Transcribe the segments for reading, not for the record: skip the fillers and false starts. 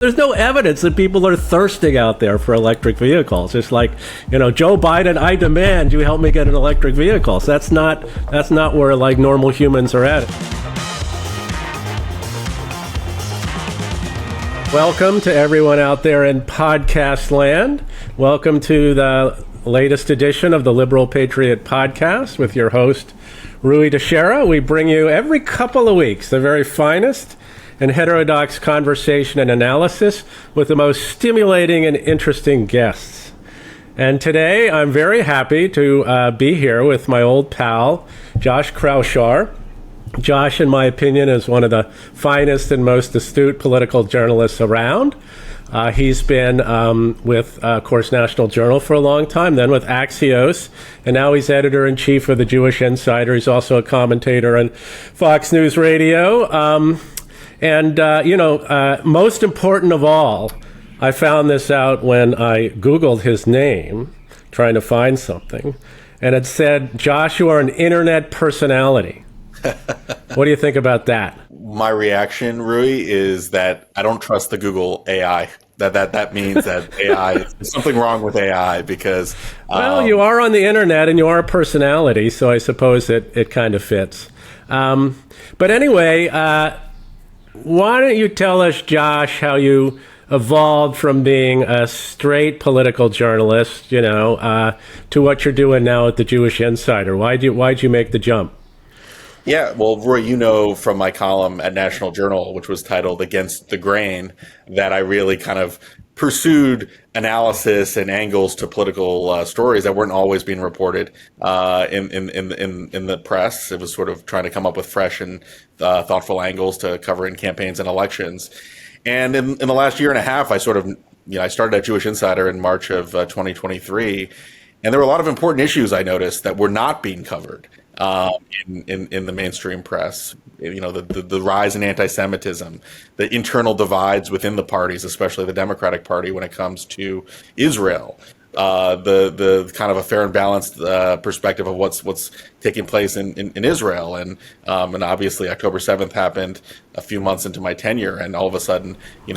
There's no evidence that people are thirsting out there for electric vehicles. It's like, Joe Biden, I demand you help me get an electric vehicle. So that's not where like normal humans are at. Welcome to everyone out there in podcast land. Welcome to the latest edition of the Liberal Patriot Podcast with your host, Rui Teixeira. We bring you every couple of weeks the very finest and heterodox conversation and analysis with the most stimulating and interesting guests. And today I'm very happy to be here with my old pal, Josh Kraushaar. Josh, in my opinion, is one of the finest and most astute political journalists around. He's been with, of course, National Journal for a long time, then with Axios, and now he's editor-in-chief of the Jewish Insider. He's also a commentator on Fox News Radio. Most important of all, I found this out when I Googled his name, trying to find something, and it said, Josh, you are an internet personality. What do you think about that? My reaction, Rui, is that I don't trust the Google AI. That means that AI, there's something wrong with AI because... Well, you are on the internet and you are a personality, so I suppose it kind of fits. But anyway... why don't you tell us, Josh, how you evolved from being a straight political journalist, to what you're doing now at the Jewish Insider? Why'd you make the jump? Yeah, well, Roy, from my column at National Journal, which was titled Against the Grain, that I really kind of pursued analysis and angles to political stories that weren't always being reported in the press. It was sort of trying to come up with fresh and thoughtful angles to cover in campaigns and elections. And in the last year and a half, I started at Jewish Insider in March of 2023, and there were a lot of important issues I noticed that were not being covered in the mainstream press. The rise in anti-Semitism, the internal divides within the parties, especially the Democratic Party when it comes to Israel, the kind of a fair and balanced perspective of what's taking place in Israel, and obviously October 7th happened a few months into my tenure, and all of a sudden, we've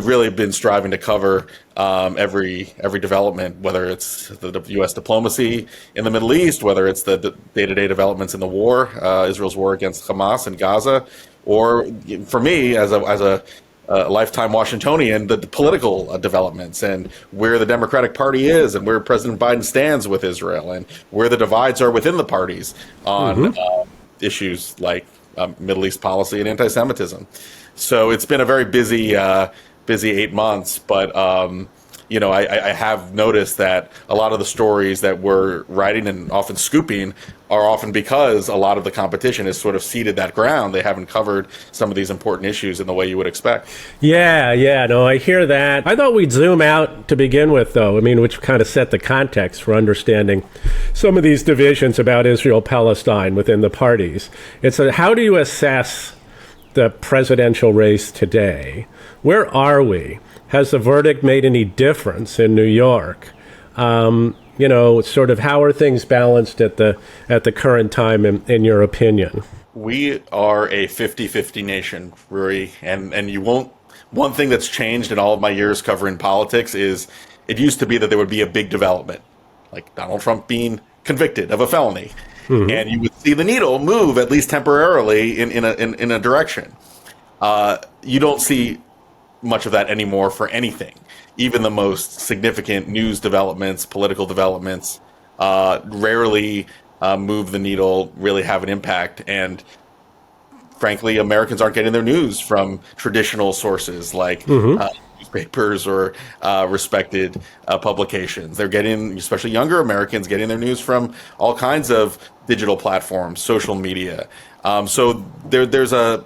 really been striving to cover every development, whether it's the U.S. diplomacy in the Middle East, whether it's the day-to-day developments in the war, Israel's war against Hamas in Gaza, or for me as a lifetime Washingtonian, the political developments and where the Democratic Party is and where President Biden stands with Israel and where the divides are within the parties on issues like Middle East policy and anti-Semitism. So it's been a very busy 8 months, but I have noticed that a lot of the stories that we're writing and often scooping are often because a lot of the competition has sort of ceded that ground. They haven't covered some of these important issues in the way you would expect. No, I hear that. I thought we'd zoom out to begin with, though, which kind of set the context for understanding some of these divisions about Israel-Palestine within the parties. It's how do you assess the presidential race today? Where are we? Has the verdict made any difference in New York? Sort of how are things balanced at the current time in your opinion? We are a 50-50 nation, Rui, and you won't. One thing that's changed in all of my years covering politics is it used to be that there would be a big development, like Donald Trump being convicted of a felony. Mm-hmm. And you would see the needle move, at least temporarily, in a direction. You don't see much of that anymore for anything. Even the most significant news developments, political developments, rarely move the needle, really have an impact. And frankly, Americans aren't getting their news from traditional sources like newspapers or respected publications. They're getting, especially younger Americans, getting their news from all kinds of digital platforms, social media. So there's a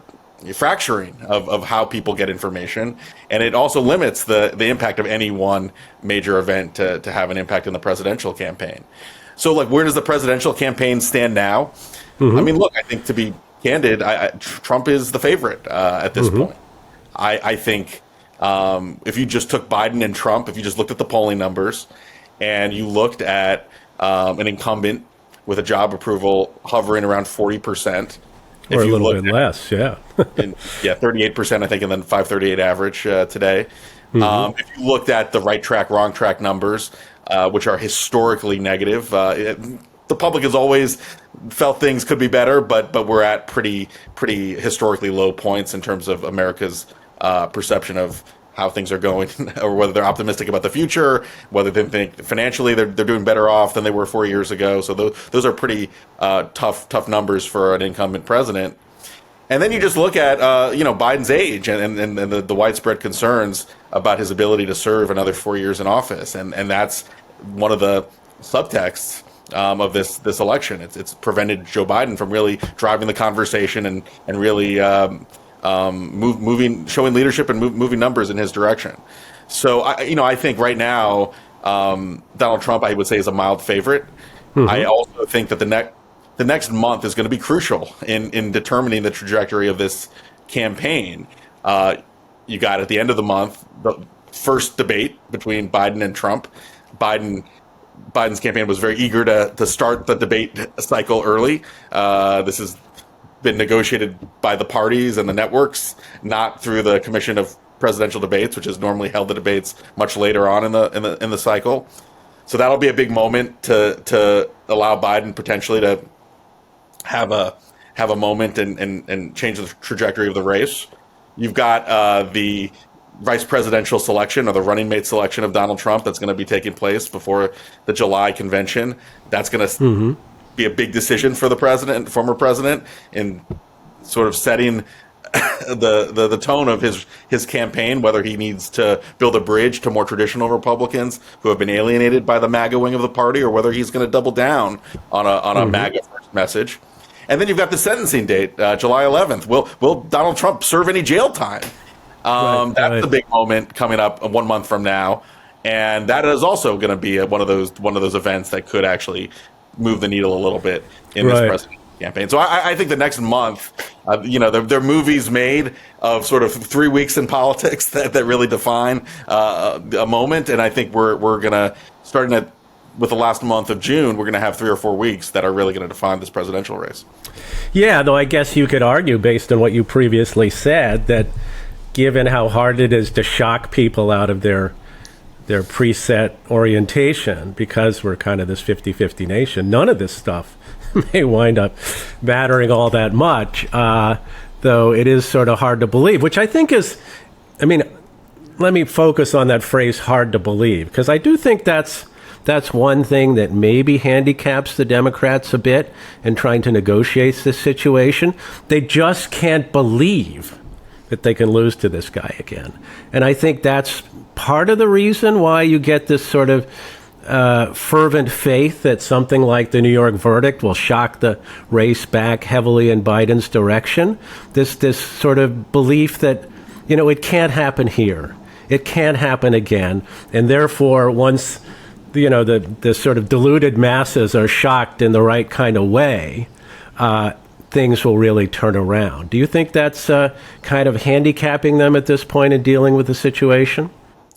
fracturing of how people get information, and it also limits the impact of any one major event to have an impact in the presidential campaign. So, where does the presidential campaign stand now? Look, I think, to be candid, Trump is the favorite at this point. I think if you just took Biden and Trump, if you just looked at the polling numbers and you looked at an incumbent with a job approval hovering around 40%, Or a little bit less, yeah. 38%, I think, and then 538 average today. If you looked at the right track, wrong track numbers, which are historically negative, the public has always felt things could be better, but we're at pretty historically low points in terms of America's perception of how things are going, or whether they're optimistic about the future, whether they think financially they're doing better off than they were 4 years ago. So those are pretty tough numbers for an incumbent president. And then you just look at Biden's age and the widespread concerns about his ability to serve another 4 years in office, and that's one of the subtexts of this election. It's prevented Joe Biden from really driving the conversation and really showing leadership and moving numbers in his direction. So I think right now Donald Trump, I would say, is a mild favorite. I also think that the next month is going to be crucial in determining the trajectory of this campaign. You got at the end of the month the first debate between Biden and Trump. Biden's campaign was very eager to start the debate cycle early. This has been negotiated by the parties and the networks, not through the Commission of Presidential Debates, which has normally held the debates much later on in the cycle. So that'll be a big moment to allow Biden potentially to have a moment and change the trajectory of the race. You've got the vice presidential selection, or the running mate selection of Donald Trump, that's going to be taking place before the July convention. That's going to be a big decision for the former president, in sort of setting the tone of his campaign, whether he needs to build a bridge to more traditional Republicans who have been alienated by the MAGA wing of the party, or whether he's going to double down on a MAGA first message. And then you've got the sentencing date, July 11th. Will Donald Trump serve any jail time? That's the big moment coming up 1 month from now, and that is also going to be one of those events that could actually move the needle a little bit in this presidential campaign. So I think the next month, there are movies made of sort of 3 weeks in politics that really define a moment, and I think we're going to, starting with the last month of June, we're going to have 3 or 4 weeks that are really going to define this presidential race. Yeah, though I guess you could argue, based on what you previously said, that given how hard it is to shock people out of their preset orientation, because we're kind of this 50-50 nation, none of this stuff may wind up mattering all that much, though it is sort of hard to believe, which I think is, let me focus on that phrase, hard to believe, because I do think that's one thing that maybe handicaps the Democrats a bit in trying to negotiate this situation. They just can't believe that they can lose to this guy again. And I think that's part of the reason why you get this sort of fervent faith that something like the New York verdict will shock the race back heavily in Biden's direction. This sort of belief that, it can't happen here. It can't happen again. And therefore, once, the sort of deluded masses are shocked in the right kind of way, things will really turn around. Do you think that's kind of handicapping them at this point in dealing with the situation?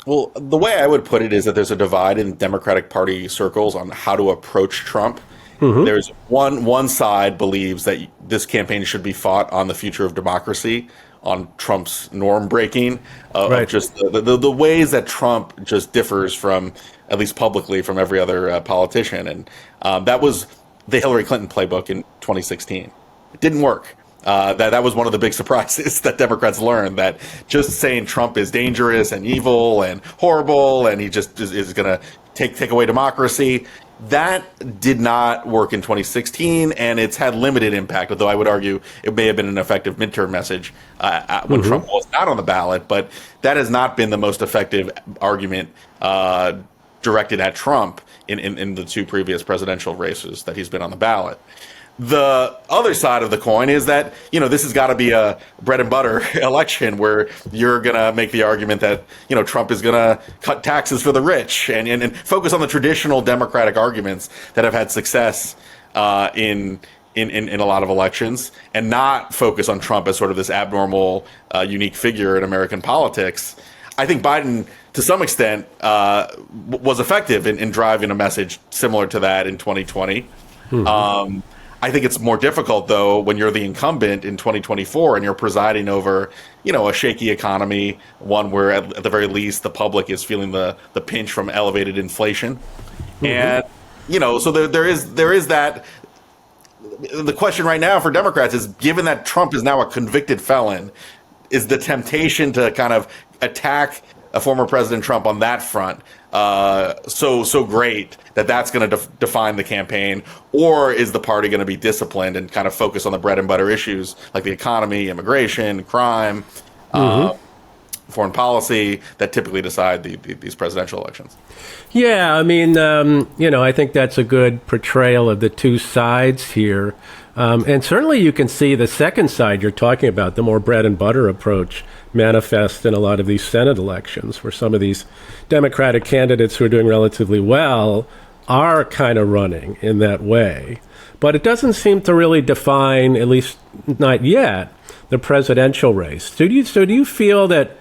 Well, the way I would put it is that there's a divide in Democratic Party circles on how to approach Trump. There's one side believes that this campaign should be fought on the future of democracy, on Trump's norm breaking, of just the ways that Trump just differs from, at least publicly, from every other politician. And that was the Hillary Clinton playbook in 2016. It didn't work. That was one of the big surprises that Democrats learned, that just saying Trump is dangerous and evil and horrible and he just is going to take away democracy. That did not work in 2016, and it's had limited impact, although I would argue it may have been an effective midterm message when Trump was not on the ballot. But that has not been the most effective argument directed at Trump in the 2 previous presidential races that he's been on the ballot. The other side of the coin is that, this has got to be a bread and butter election where you're going to make the argument that, Trump is going to cut taxes for the rich and focus on the traditional Democratic arguments that have had success in a lot of elections, and not focus on Trump as sort of this abnormal, unique figure in American politics. I think Biden, to some extent, was effective in driving a message similar to that in 2020. I think it's more difficult, though, when you're the incumbent in 2024 and you're presiding over, a shaky economy, one where at the very least the public is feeling the pinch from elevated inflation. Mm-hmm. And, so there is that. The question right now for Democrats is, given that Trump is now a convicted felon, is the temptation to kind of attack a former President Trump on that front so great that that's going to define the campaign? Or is the party going to be disciplined and kind of focus on the bread and butter issues like the economy, immigration, crime, foreign policy that typically decide these presidential elections? Yeah, I mean, I think that's a good portrayal of the two sides here. And certainly you can see the second side you're talking about, the more bread and butter approach, manifest in a lot of these Senate elections, where some of these Democratic candidates who are doing relatively well are kind of running in that way. But it doesn't seem to really define, at least not yet, the presidential race. So do you feel that,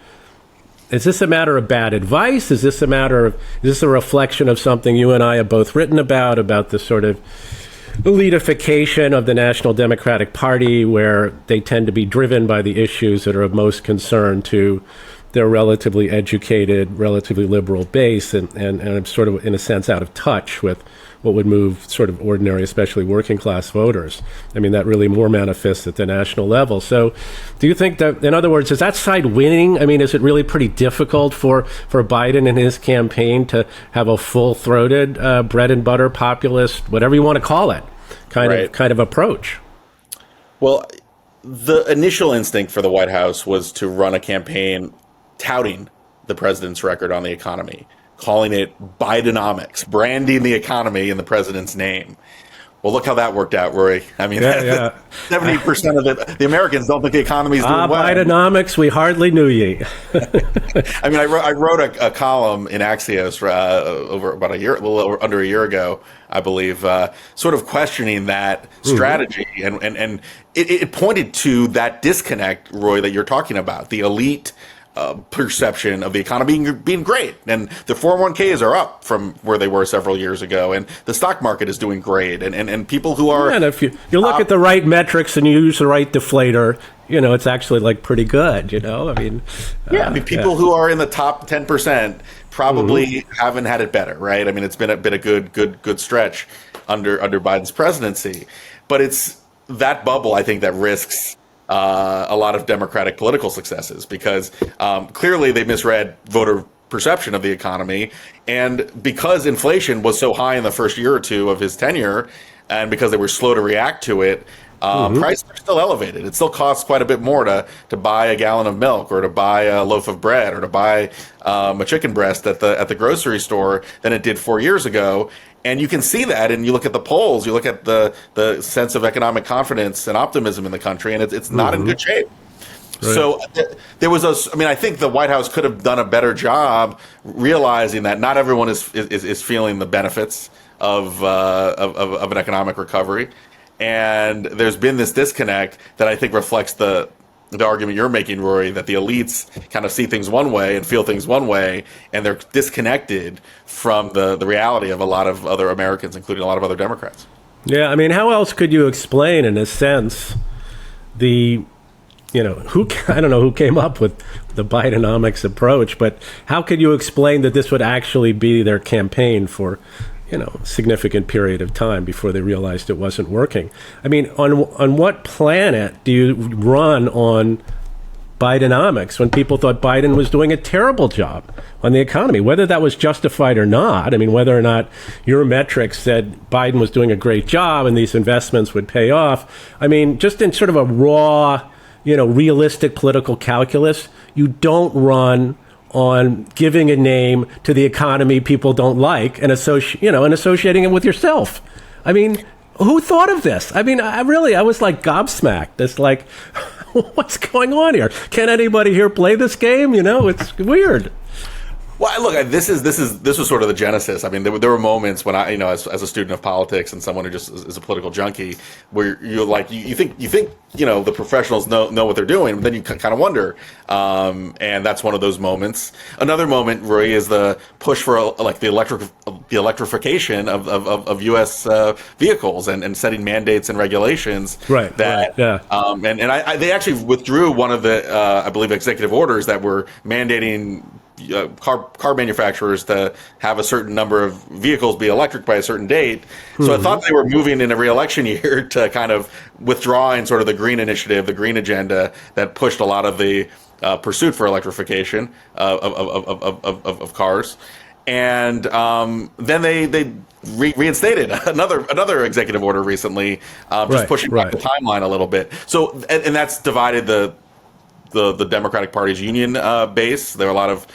is this a matter of bad advice? Is this a reflection of something you and I have both written about the sort of elitification of the National Democratic Party, where they tend to be driven by the issues that are of most concern to their relatively educated, relatively liberal base, and sort of, in a sense, out of touch with what would move sort of ordinary, especially working class voters? I mean, that really more manifests at the national level. So do you think that, in other words, is that side winning? I mean, is it really pretty difficult for Biden and his campaign to have a full-throated bread and butter populist, whatever you want to call it, kind of approach? Well, the initial instinct for the White House was to run a campaign touting the president's record on the economy, calling it Bidenomics, branding the economy in the president's name. Well, look how that worked out, Rory. I mean, 70% of the Americans don't think the economy is doing well. Bidenomics, we hardly knew ye. I mean, I wrote a column in Axios over about a little over under a year ago, I believe, sort of questioning that strategy, and it pointed to that disconnect, Roy, that you're talking about, the elite perception of the economy being great, and the 401ks are up from where they were several years ago, and the stock market is doing great, and people who are, and if you look at the right metrics and you use the right deflator, it's actually like pretty good. I mean, people who are in the top 10% probably haven't had it better, right? I mean, it's been a good stretch under Biden's presidency, but it's that bubble, I think, that risks a lot of Democratic political successes, because clearly they misread voter perception of the economy. And because inflation was so high in the first year or two of his tenure, and because they were slow to react to it, prices are still elevated. It still costs quite a bit more to buy a gallon of milk, or to buy a loaf of bread, or to buy a chicken breast at the grocery store than it did 4 years ago. And you can see that, and you look at the polls, you look at the sense of economic confidence and optimism in the country, and it's not in good shape. Right. So there was I think the White House could have done a better job realizing that not everyone is feeling the benefits of an economic recovery, and there's been this disconnect that I think reflects the argument you're making, Rory, that the elites kind of see things one way and feel things one way, and they're disconnected from the reality of a lot of other Americans, including a lot of other Democrats. Yeah, I mean, how else could you explain, in a sense, I don't know who came up with the Bidenomics approach, but how could you explain that this would actually be their campaign for significant period of time before they realized it wasn't working? I mean, on what planet do you run on Bidenomics when people thought Biden was doing a terrible job on the economy, whether that was justified or not? I mean, whether or not your metrics said Biden was doing a great job and these investments would pay off. I mean, just in sort of a raw, realistic political calculus, you don't run on giving a name to the economy people don't like and associating it with yourself. I mean, who thought of this? I mean, I was like gobsmacked. It's like, what's going on here? Can anybody here play this game? It's weird. Well, look, this was sort of the genesis. I mean, there were moments when I, as a student of politics and someone who just is a political junkie, where you're like, you think, the professionals know what they're doing, but then you kind of wonder. And that's one of those moments. Another moment, Roy, is the push for the electrification of U.S. Vehicles and setting mandates and regulations. Right. That, right, yeah. They actually withdrew one of the, I believe, executive orders that were mandating car manufacturers to have a certain number of vehicles be electric by a certain date. So I thought they were moving in a re-election year to kind of withdrawing sort of the green initiative, the green agenda that pushed a lot of the pursuit for electrification of cars. And then they reinstated another executive order recently, pushing back the timeline a little bit. So and that's divided the Democratic Party's union base. There are a lot of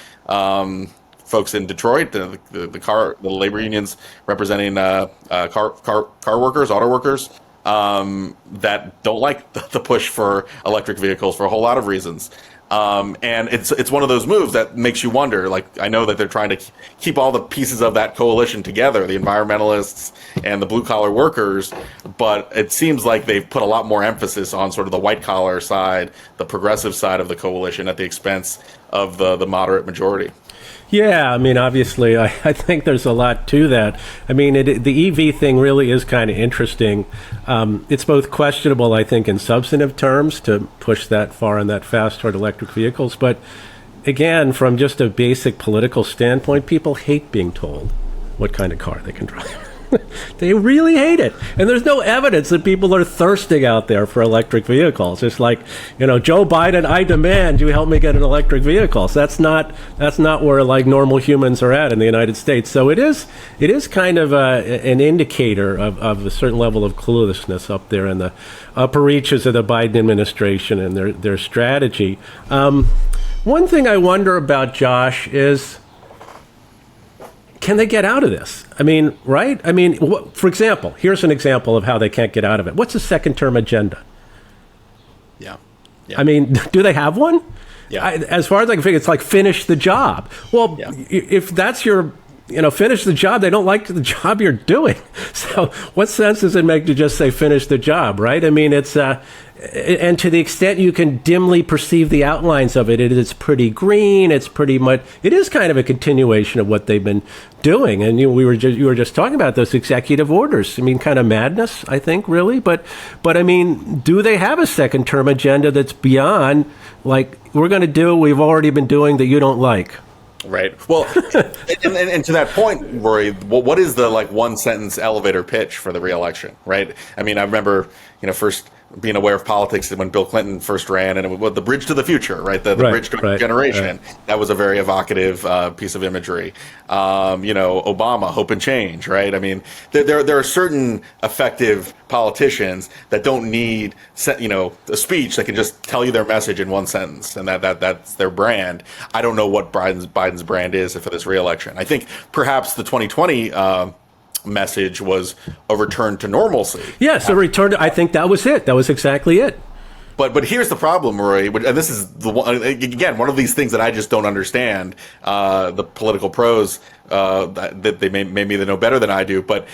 folks in Detroit, the labor unions representing car workers, auto workers, that don't like the push for electric vehicles for a whole lot of reasons. And it's one of those moves that makes you wonder. Like, I know that they're trying to keep all the pieces of that coalition together, the environmentalists and the blue collar workers, but it seems like they've put a lot more emphasis on sort of the white collar side, the progressive side of the coalition at the expense of the moderate majority. Yeah, I mean, obviously, I think there's a lot to that. I mean, the EV thing really is kind of interesting. It's both questionable, I think, in substantive terms to push that far and that fast toward electric vehicles. But again, from just a basic political standpoint, people hate being told what kind of car they can drive. They really hate it. And there's no evidence that people are thirsting out there for electric vehicles. It's like, Joe Biden, I demand you help me get an electric vehicle. So that's not where like normal humans are at in the United States. So it is kind of an indicator of a certain level of cluelessness up there in the upper reaches of the Biden administration and their strategy. One thing I wonder about, Josh, is, can they get out of this? I mean, right? I mean, for example, here's an example of how they can't get out of it. What's a second-term agenda? Yeah. I mean, do they have one? Yeah. As far as I can figure, it's like finish the job. Well, if that's your, finish the job, they don't like the job you're doing. So what sense does it make to just say finish the job, right? I mean, it's... and to the extent you can dimly perceive the outlines of it, it's pretty green. It's pretty much. It is kind of a continuation of what they've been doing. And you were just talking about those executive orders. I mean, kind of madness, I think, really. But I mean, do they have a second term agenda that's beyond like we're going to do what we've already been doing that you don't like? Right. Well, and to that point, Rory, what is the one sentence elevator pitch for the reelection? Right. I mean, I remember first being aware of politics when Bill Clinton first ran, and it was the bridge to the future, right? The bridge to a generation. Right. That was a very evocative piece of imagery. Obama, hope and change, right? I mean, there are certain effective politicians that don't need a speech that can just tell you their message in one sentence, and that's their brand. I don't know what Biden's brand is for this reelection. I think perhaps the 2020 message was a return to normalcy. Yes, a return to, I think that was it. That was exactly it. But here's the problem, Roy, and this is one of these things that I just don't understand. The political pros that they maybe they know better than I do, but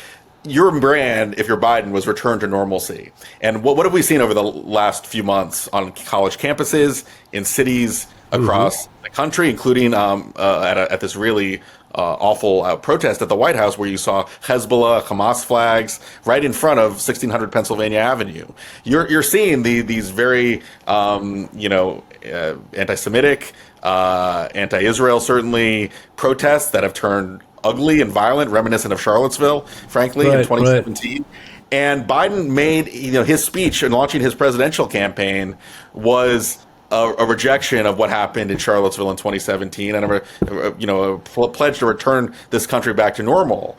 your brand, if you're Biden, was return to normalcy. And what have we seen over the last few months on college campuses, in cities across the country, including at this really awful protest at the White House where you saw Hezbollah, Hamas flags right in front of 1600 Pennsylvania Avenue. You're seeing these very anti-Semitic, anti-Israel certainly protests that have turned ugly and violent, reminiscent of Charlottesville, frankly, in 2017. Right. And Biden made his speech and launching his presidential campaign was a rejection of what happened in Charlottesville in 2017 and a pledge to return this country back to normal.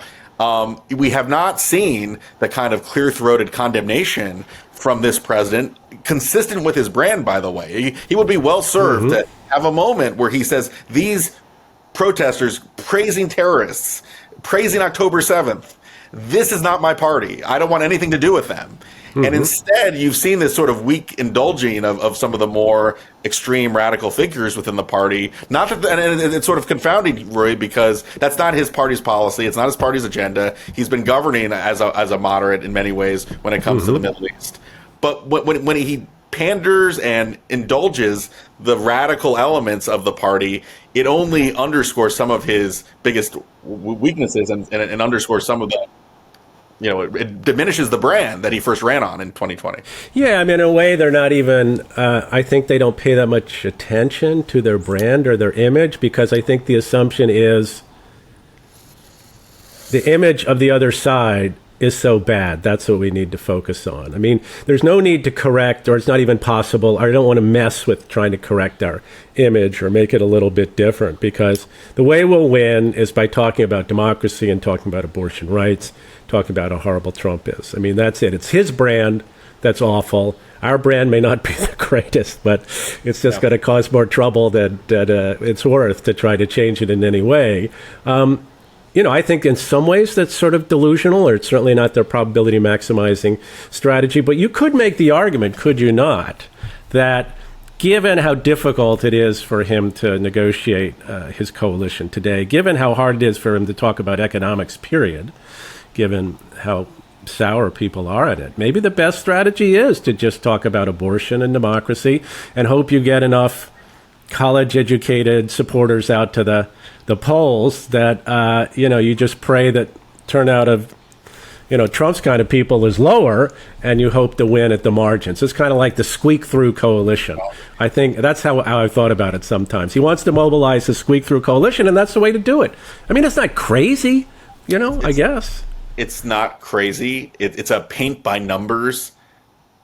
We have not seen the kind of clear-throated condemnation from this president, consistent with his brand, by the way. He would be well served to have a moment where he says, these protesters praising terrorists, praising October 7th, this is not my party. I don't want anything to do with them. And instead, you've seen this sort of weak indulging of some of the more extreme radical figures within the party. Not that, and it's sort of confounding, Roy, because that's not his party's policy. It's not his party's agenda. He's been governing as a moderate in many ways when it comes to the Middle East. But when he panders and indulges the radical elements of the party, it only underscores some of his biggest weaknesses and underscores some of the, it diminishes the brand that he first ran on in 2020. Yeah, I mean, in a way, they're not even, I think they don't pay that much attention to their brand or their image, because I think the assumption is the image of the other side is so bad. That's what we need to focus on. I mean, there's no need to correct, or it's not even possible. I don't want to mess with trying to correct our image or make it a little bit different, because the way we'll win is by talking about democracy and talking about abortion rights, talking about how horrible Trump is. I mean, that's it. It's his brand that's awful. Our brand may not be the greatest, but it's just going to cause more trouble than it's worth to try to change it in any way. I think in some ways that's sort of delusional, or it's certainly not their probability maximizing strategy. But you could make the argument, could you not, that given how difficult it is for him to negotiate his coalition today, given how hard it is for him to talk about economics, period, given how sour people are at it, maybe the best strategy is to just talk about abortion and democracy and hope you get enough college-educated supporters out to the polls that, you just pray that turnout of, Trump's kind of people is lower, and you hope to win at the margins. It's kind of like the squeak-through coalition. I think that's how I've thought about it sometimes. He wants to mobilize the squeak-through coalition, and that's the way to do it. I mean, it's not crazy, I guess. It's not crazy. It's a paint-by-numbers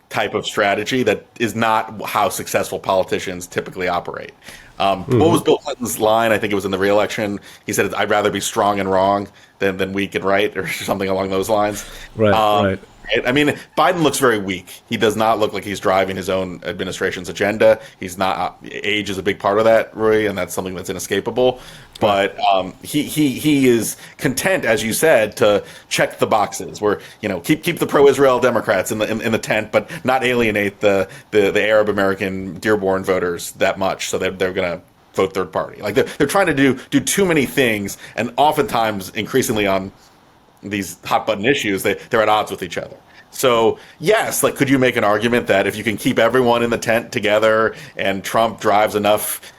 type of strategy that is not how successful politicians typically operate. What was Bill Clinton's line? I think it was in the re-election. He said, "I'd rather be strong and wrong than weak and right," or something along those lines. Right. I mean, Biden looks very weak. He does not look like he's driving his own administration's agenda. He's not. Age is a big part of that, Roy, and that's something that's inescapable. But he is content, as you said, to check the boxes. Where keep the pro-Israel Democrats in the tent, but not alienate the Arab American Dearborn voters that much, so they're going to vote third party. Like they're trying to do too many things, and oftentimes, increasingly on these hot button issues, they're at odds with each other. So yes, could you make an argument that if you can keep everyone in the tent together and Trump drives enough,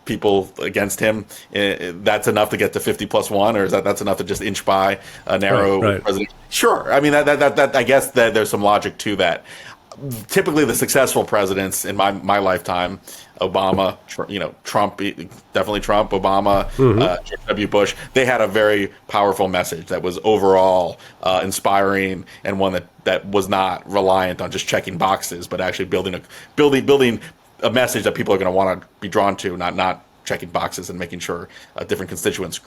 people against him, that's enough to get to 50+1, or is that's enough to just inch by a narrow president? Sure. I mean, that I guess that there's some logic to that. Typically, the successful presidents in my lifetime, Obama, Trump, definitely Trump, Obama, George W. Bush, they had a very powerful message that was overall inspiring, and one that was not reliant on just checking boxes, but actually building a message that people are going to want to be drawn to, not checking boxes and making sure different constituent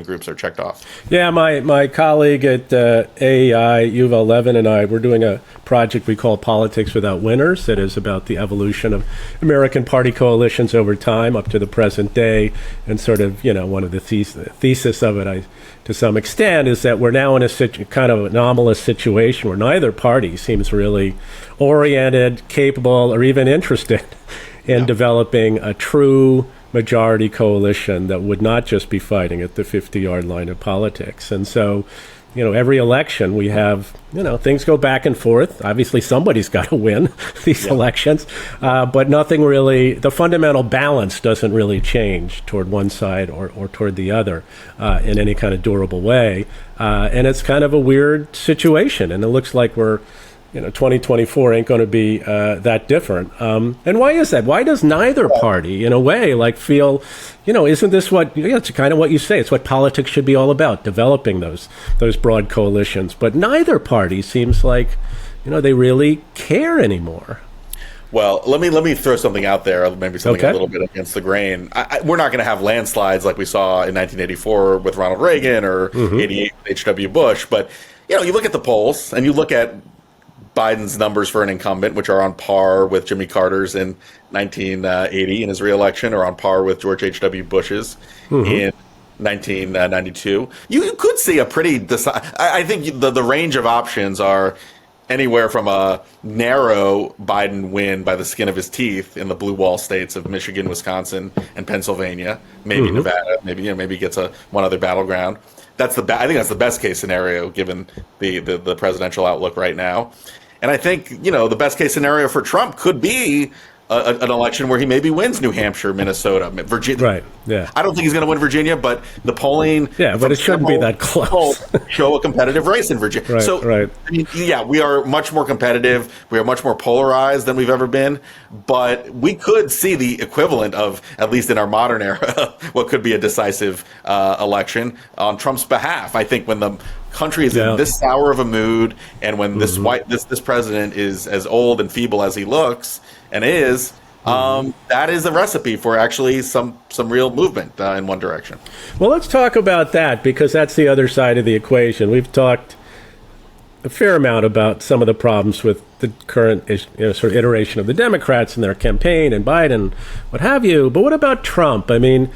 groups are checked off. Yeah, my colleague at AEI, Yuval Levin, and I, we're doing a project we call Politics Without Winners, that is about the evolution of American party coalitions over time up to the present day. And sort of, one of the thesis of it, to some extent, is that we're now in a kind of anomalous situation where neither party seems really oriented, capable, or even interested in developing a true majority coalition that would not just be fighting at the 50-yard line of politics. And so, every election we have, things go back and forth. Obviously, somebody's got to win these elections, but nothing really, the fundamental balance doesn't really change toward one side or toward the other in any kind of durable way. And it's kind of a weird situation, and it looks like we're 2024 ain't going to be that different. And why is that? Why does neither party, in a way, feel, isn't this what, it's kind of what you say, it's what politics should be all about, developing those broad coalitions. But neither party seems like, they really care anymore. Well, let me throw something out there, maybe something a little bit against the grain. We're not going to have landslides like we saw in 1984 with Ronald Reagan or 88 with H.W. Bush. But, you look at the polls and you look at Biden's numbers for an incumbent, which are on par with Jimmy Carter's in 1980 in his reelection, or on par with George H.W. Bush's in 1992. You could see a pretty. I think the range of options are anywhere from a narrow Biden win by the skin of his teeth in the blue wall states of Michigan, Wisconsin, and Pennsylvania, maybe Nevada, maybe gets one other battleground. I think that's the best case scenario given the presidential outlook right now. And I think the best case scenario for Trump could be an election where he maybe wins New Hampshire, Minnesota, Virginia. Right. Yeah. I don't think he's going to win Virginia, but the polling. Yeah, but it shouldn't be that close. Show a competitive race in Virginia. Right, so, right. I mean, yeah, we are much more competitive. We are much more polarized than we've ever been. But we could see the equivalent of, at least in our modern era, what could be a decisive election on Trump's behalf. I think when the country is in this sour of a mood, and when this president is as old and feeble as he looks and is, that is a recipe for actually some real movement in one direction. Well, let's talk about that, because that's the other side of the equation. We've talked a fair amount about some of the problems with the current sort of iteration of the Democrats and their campaign and Biden, what have you. But what about Trump? I mean,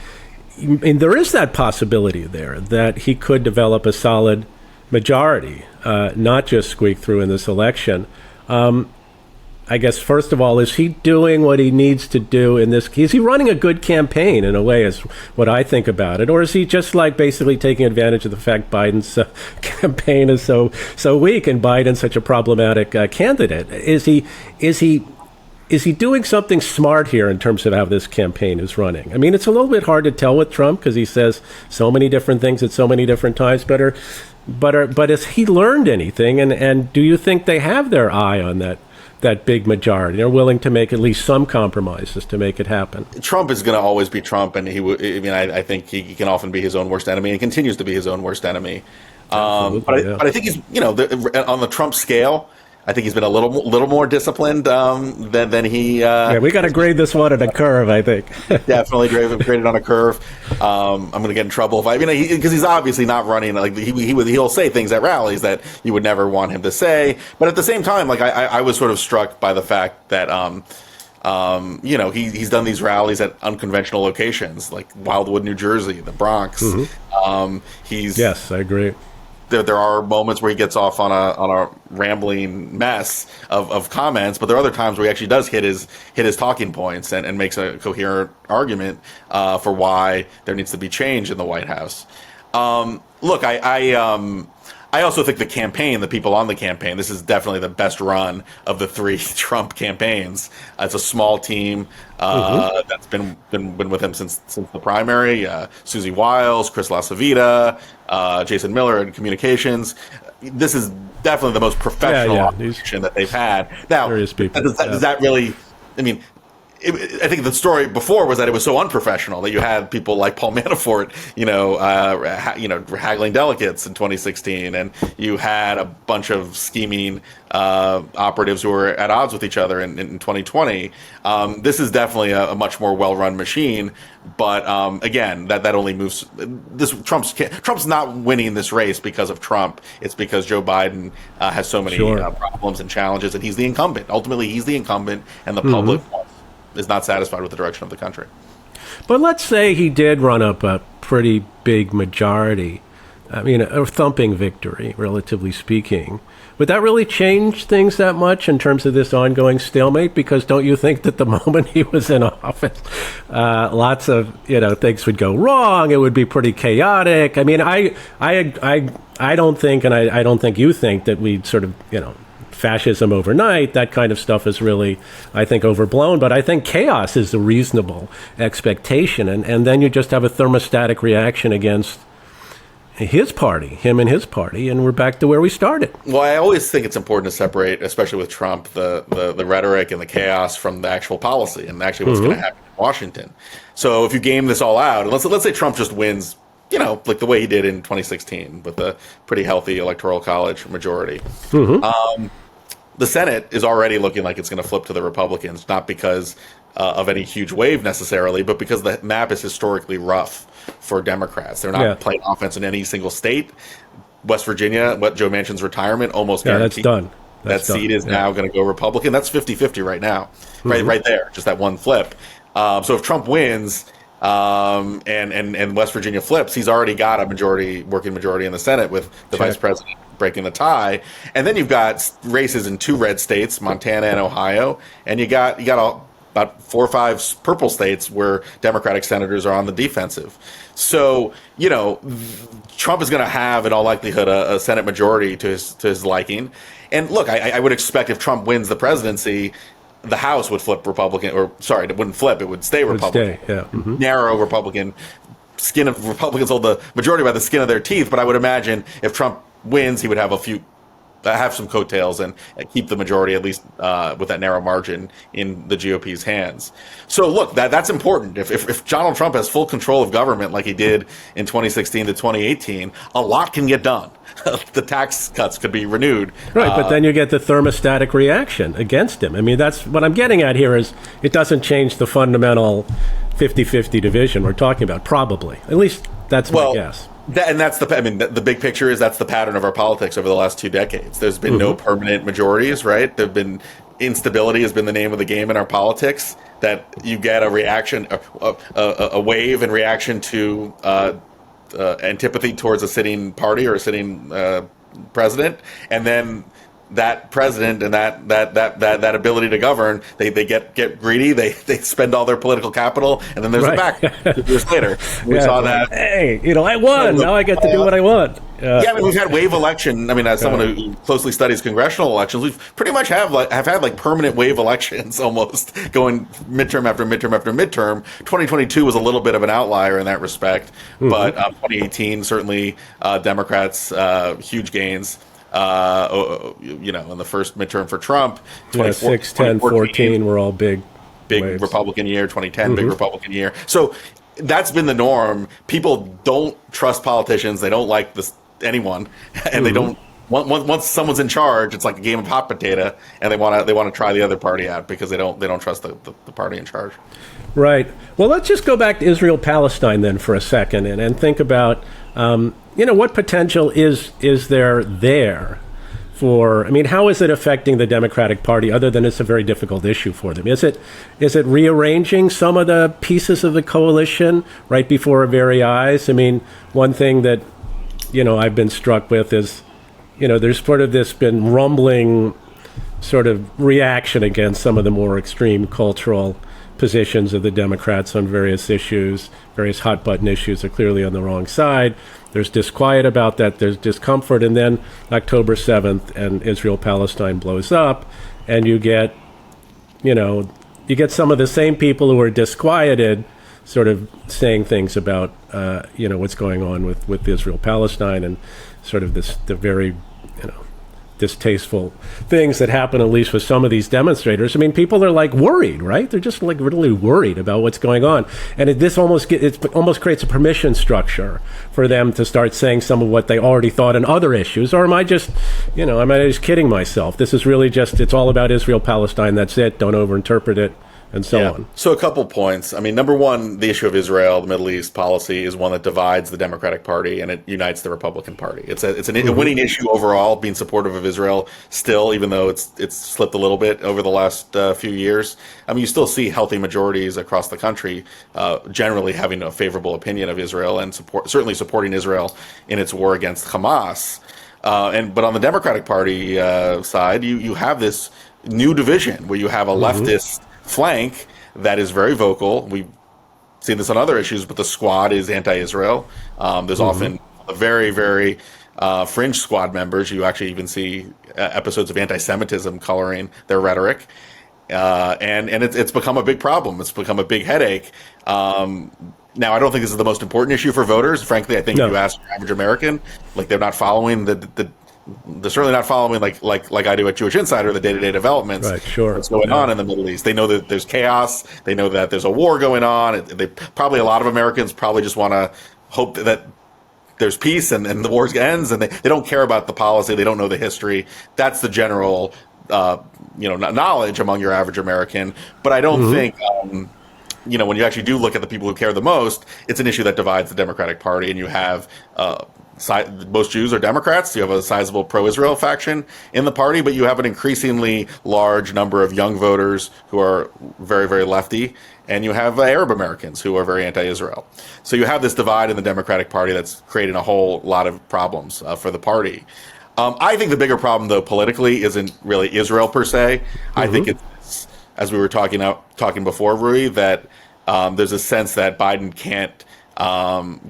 there is that possibility there that he could develop a solid majority, not just squeak through in this election. I guess, first of all, is he doing what he needs to do in this? Is he running a good campaign, in a way, is what I think about it? Or is he just like basically taking advantage of the fact Biden's campaign is so weak and Biden's such a problematic candidate? Is he doing something smart here in terms of how this campaign is running? I mean, it's a little bit hard to tell with Trump because he says so many different things at so many different times. But has he learned anything? And do you think they have their eye on that big majority? They're willing to make at least some compromises to make it happen. Trump is going to always be Trump, and I think he can often be his own worst enemy, and continues to be his own worst enemy. But I think he's, on the Trump scale, I think he's been a little more disciplined than he. We got to grade this one at a curve, I think. Definitely graded on a curve. I'm going to get in trouble because he's obviously not running. Like he'll say things at rallies that you would never want him to say. But at the same time, like I was sort of struck by the fact that he's done these rallies at unconventional locations like Wildwood, New Jersey, the Bronx. Yes, I agree. There are moments where he gets off on a rambling mess of comments, but there are other times where he actually does hit his talking points and makes a coherent argument for why there needs to be change in the White House. Look, I also think the people on the campaign, this is definitely the best run of the three Trump campaigns. It's a small team that's been with him since the primary. Susie Wiles, Chris LaCivita, Jason Miller in communications. This is definitely the most professional operation that they've had. Now, does that really? I mean, I think the story before was that it was so unprofessional that you had people like Paul Manafort, haggling delegates in 2016, and you had a bunch of scheming operatives who were at odds with each other in 2020. This is definitely a much more well-run machine, but again, that only moves. Trump's not winning this race because of Trump. It's because Joe Biden has so many problems and challenges, and he's the incumbent. Ultimately, he's the incumbent, and the public is not satisfied with the direction of the country. But let's say he did run up a pretty big majority. I mean, a thumping victory, relatively speaking. Would that really change things that much in terms of this ongoing stalemate? Because don't you think that the moment he was in office, lots of things would go wrong? It would be pretty chaotic. I mean, I don't think, and I don't think you think that we'd sort of fascism overnight. That kind of stuff is really, I think, overblown. But I think chaos is a reasonable expectation, and then you just have a thermostatic reaction against him and his party, and we're back to where we started. Well, I always think it's important to separate, especially with Trump, the rhetoric and the chaos from the actual policy and actually what's going to happen in Washington. So if you game this all out, and let's say Trump just wins, like the way he did in 2016 with a pretty healthy electoral college majority. The Senate is already looking like it's going to flip to the Republicans, not because of any huge wave necessarily, but because the map is historically rough for Democrats. They're not playing offense in any single state. West Virginia, Joe Manchin's retirement, almost guaranteed. That's done. That seat is now going to go Republican. That's 50-50 right now, right there, just that one flip. So if Trump wins, and West Virginia flips, he's already got a working majority in the Senate with the vice president breaking the tie. And then you've got races in 2 red states, Montana and Ohio, and you got about 4 or 5 purple states where Democratic senators are on the defensive. So, Trump is going to have, in all likelihood, a Senate majority to his liking. And look, I would expect if Trump wins the presidency, the House would flip Republican, it wouldn't flip, it would stay Republican. Narrow Republican. Skin of Republicans hold the majority by the skin of their teeth, but I would imagine if Trump wins, he would have have some coattails and keep the majority, at least with that narrow margin, in the GOP's hands. So look, that's important. If Donald Trump has full control of government like he did in 2016 to 2018, a lot can get done. The tax cuts could be renewed. Right, but then you get the thermostatic reaction against him. I mean, that's what I'm getting at here is it doesn't change the fundamental 50-50 division we're talking about, probably. At least that's my guess. The big picture is that's the pattern of our politics over the last 2 decades. There's been no permanent majorities, right? There've been instability has been the name of the game in our politics. That you get a reaction, a wave in reaction to antipathy towards a sitting party or a sitting president, and then that president and that ability to govern, they get greedy, they spend all their political capital, and then there's a back years later. We saw that. Hey, I won. Now I get to do what I want. We've had wave election. I mean, as someone who closely studies congressional elections, we've pretty much have had permanent wave elections almost going midterm after midterm after midterm. 2022 was a little bit of an outlier in that respect, but 2018 certainly Democrats huge gains. In the first midterm for Trump, 6, 10, 14 were all big waves. Republican year, 2010 big Republican year. So that's been the norm. People don't trust politicians. They don't like anyone, and they don't. Once someone's in charge, it's like a game of hot potato, and they want to try the other party out because they don't trust the party in charge. Right. Well, let's just go back to Israel-Palestine then for a second and think about what potential is there for? I mean, how is it affecting the Democratic Party other than it's a very difficult issue for them? Is it rearranging some of the pieces of the coalition right before our very eyes? I mean, one thing that I've been struck with is there's sort of this been rumbling sort of reaction against some of the more extreme cultural positions of the Democrats on various issues. Various hot button issues are clearly on the wrong side. There's disquiet about that. There's discomfort. And then October 7th and Israel-Palestine blows up, and you get some of the same people who are disquieted sort of saying things about, what's going on with Israel-Palestine and sort of the very, distasteful things that happen, at least with some of these demonstrators. I mean, people are like worried, right? They're just like really worried about what's going on. And it almost creates a permission structure for them to start saying some of what they already thought in other issues. Or am I just kidding myself? This is really it's all about Israel-Palestine. That's it. Don't overinterpret it. And so on. So a couple points. I mean, number one, the issue of Israel, the Middle East policy is one that divides the Democratic Party and it unites the Republican Party. It's a winning issue overall, being supportive of Israel still, even though it's slipped a little bit over the last few years. I mean, you still see healthy majorities across the country generally having a favorable opinion of Israel and certainly supporting Israel in its war against Hamas. But on the Democratic Party side, you have this new division where you have a leftist flank that is very vocal. We've seen this on other issues, but the squad is anti-Israel. There's often a very, very fringe squad members. You actually even see episodes of anti-Semitism coloring their rhetoric. And it's become a big problem. It's become a big headache. Now, I don't think this is the most important issue for voters. Frankly, I think if you ask the average American, like they're not following they're certainly not following like I do at Jewish Insider the day-to-day developments. Right, sure. What's going on in the Middle East? They know that there's chaos. They know that there's a war going on. A lot of Americans probably just want to hope that there's peace and the war ends, and they don't care about the policy. They don't know the history. That's the general knowledge among your average American. But I don't think when you actually do look at the people who care the most, it's an issue that divides the Democratic Party, and you have most Jews are Democrats. You have a sizable pro-Israel faction in the party, but you have an increasingly large number of young voters who are very, very lefty, and you have Arab Americans who are very anti-Israel. So you have this divide in the Democratic Party that's creating a whole lot of problems for the party. I think the bigger problem, though, politically, isn't really Israel per se. I think it's, as we were talking before, Rui, that there's a sense that Biden can't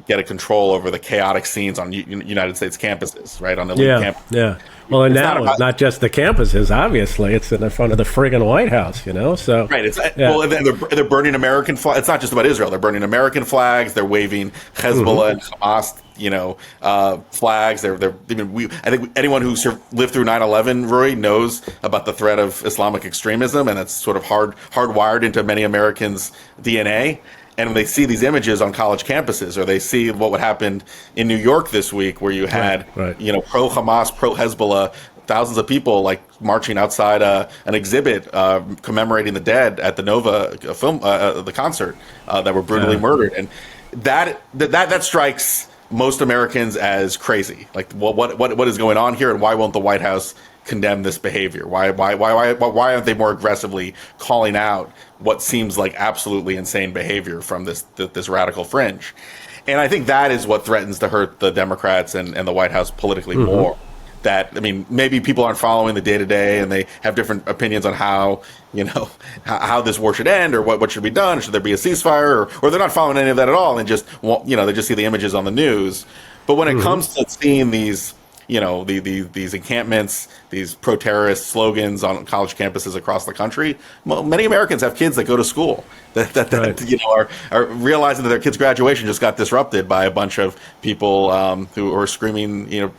get a control over the chaotic scenes on United States campuses, right? On the elite campus. Yeah. Well, and now it's not just the campuses, obviously. It's in the front of the friggin' White House, So right. Well, they're burning American flags. It's not just about Israel. They're burning American flags. They're waving Hezbollah and Hamas, flags. I think anyone who lived through 9/11, Roy, knows about the threat of Islamic extremism, and that's sort of hardwired into many Americans' DNA. And when they see these images on college campuses, or they see what happened in New York this week, where you had, pro-Hamas, pro-Hezbollah, thousands of people marching outside an exhibit commemorating the dead at the Nova film, the concert that were brutally murdered, and that strikes most Americans as crazy. Like, what is going on here, and why won't the White House condemn this behavior? Why aren't they more aggressively calling out what seems like absolutely insane behavior from this radical fringe? And I think that is what threatens to hurt the Democrats and the White House politically more. That, maybe people aren't following the day to day, and they have different opinions on how this war should end, or what should be done. Should there be a ceasefire, or they're not following any of that at all, and just they just see the images on the news. But when it comes to seeing these these encampments, these pro-terrorist slogans on college campuses across the country, many Americans have kids that go to school that are realizing that their kids' graduation just got disrupted by a bunch of people who are screaming,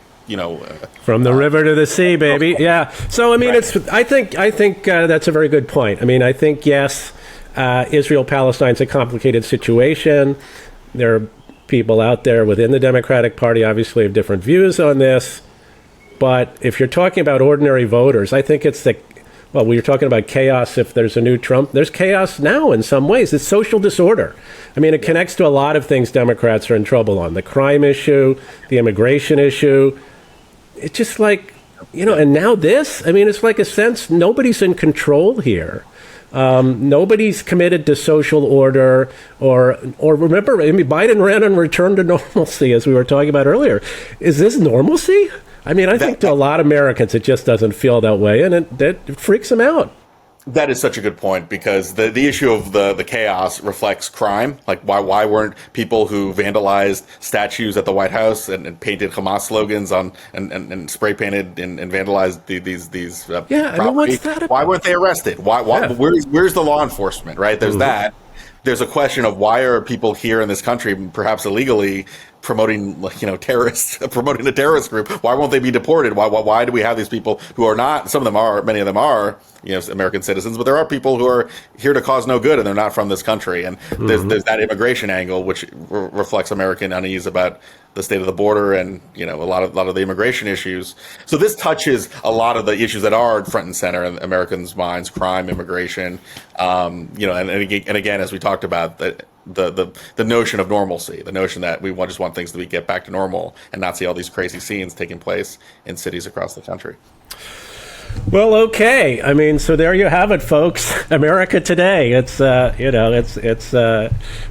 from the river to the sea, baby. Yeah. So I think that's a very good point. I think yes, Israel-Palestine's a complicated situation. There are people out there within the Democratic Party obviously have different views on this, but if you're talking about ordinary voters, I think it's we were talking about chaos. If there's a new Trump, there's chaos now in some ways. It's social disorder. It connects to a lot of things Democrats are in trouble on: the crime issue, the immigration issue. It's just and now this. It's like a sense nobody's in control here. Nobody's committed to social order, or remember, Biden ran on return to normalcy, as we were talking about earlier. Is this normalcy? I think to a lot of Americans, it just doesn't feel that way, and it freaks them out. That is such a good point, because the issue of the chaos reflects crime. Like, why weren't people who vandalized statues at the White House and painted Hamas slogans on and spray painted and vandalized these what's that about? Why weren't they arrested? Where's the law enforcement? Right? There's that. There's a question of why are people here in this country, perhaps illegally, promoting promoting a terrorist group? Why won't they be deported? Why do we have these people who are not? Many of them are American citizens, but there are people who are here to cause no good, and they're not from this country. And there's that immigration angle, which reflects American unease about the state of the border and a lot of the immigration issues. So this touches a lot of the issues that are front and center in Americans' minds: crime, immigration, and again, as we talked about, the notion of normalcy, the notion that we just want things to get back to normal and not see all these crazy scenes taking place in cities across the country. Well, okay. So there you have it, folks. America today. It's we're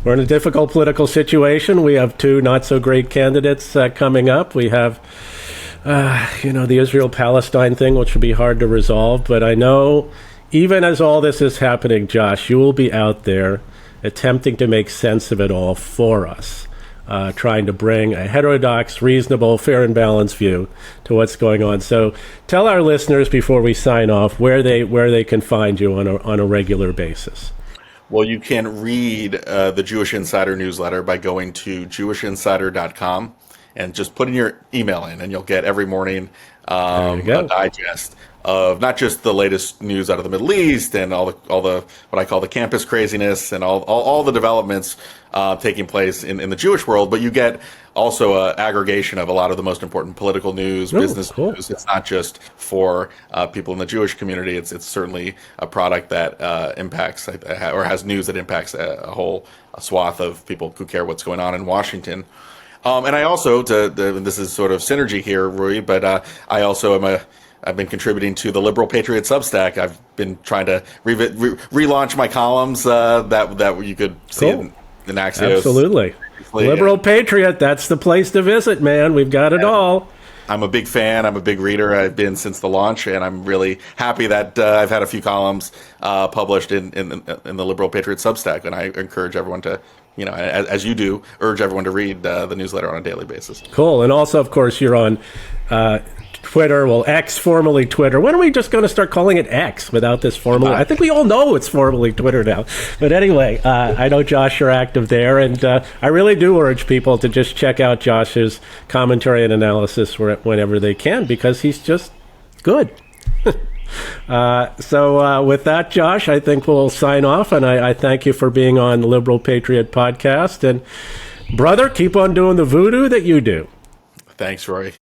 in a difficult political situation. We have two not so great candidates coming up. We have, the Israel-Palestine thing, which will be hard to resolve. But I know, even as all this is happening, Josh, you will be out there attempting to make sense of it all for us. Trying to bring a heterodox, reasonable, fair and balanced view to what's going on. So tell our listeners before we sign off where they can find you on a regular basis. Well, you can read the Jewish Insider newsletter by going to jewishinsider.com and just putting your email in, and you'll get every morning a digest of not just the latest news out of the Middle East and all the what I call the campus craziness and all the developments taking place in the Jewish world, but you get also an aggregation of a lot of the most important political news, business news. It's not just for people in the Jewish community. It's certainly a product that impacts or has news that impacts a whole swath of people who care what's going on in Washington. And I also, this is sort of synergy here, Rui, but I also I've been contributing to the Liberal Patriot Substack. I've been trying to relaunch my columns that you could see in Axios. Absolutely. Liberal Patriot, that's the place to visit, man. We've got it all. I'm a big fan. I'm a big reader. I've been since the launch, and I'm really happy that I've had a few columns published in the Liberal Patriot Substack, and I encourage everyone to, as you do, urge everyone to read the newsletter on a daily basis. Cool. And also, of course, you're on Twitter, well, X, formerly Twitter. When are we just going to start calling it X without this formally? I think we all know it's formerly Twitter now. But anyway, I know, Josh, you're active there, and I really do urge people to just check out Josh's commentary and analysis whenever they can, because he's just good. So with that, Josh, I think we'll sign off, and I thank you for being on the Liberal Patriot Podcast. And brother, keep on doing the voodoo that you do. Thanks, Roy.